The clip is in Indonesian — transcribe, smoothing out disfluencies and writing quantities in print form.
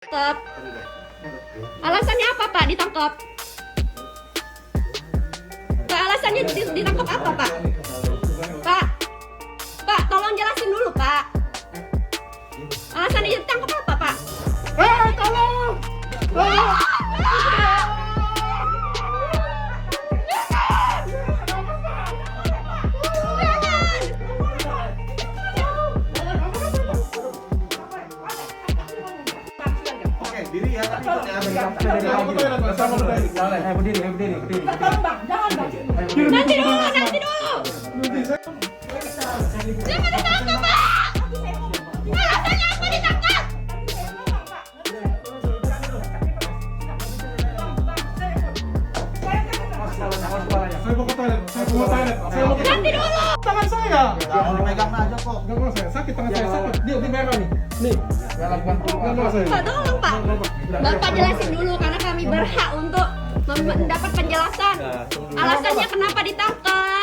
Ditangkap. Alasannya apa Pak ditangkap? Pak, alasannya ditangkap apa Pak? Pak, tolong jelasin dulu Pak. Alasannya ditangkap apa Pak? Tolong! Oke, diri ya, tapi Berdiri. Nanti dulu. Siapa ditangkap Pak? Alasannya apa ditangkap? Saya mau ke toilet. Nanti dulu. Tangan saya. jangan dipegang aja kok. Enggak mau saya. Sakit tangan saya sakit. Dia di merah nih. Nih. Enggak mau saya. Pak, tolong Pak. Bapak jelasin dulu karena kami berhak untuk mendapat penjelasan. Alasannya kenapa ditangkap?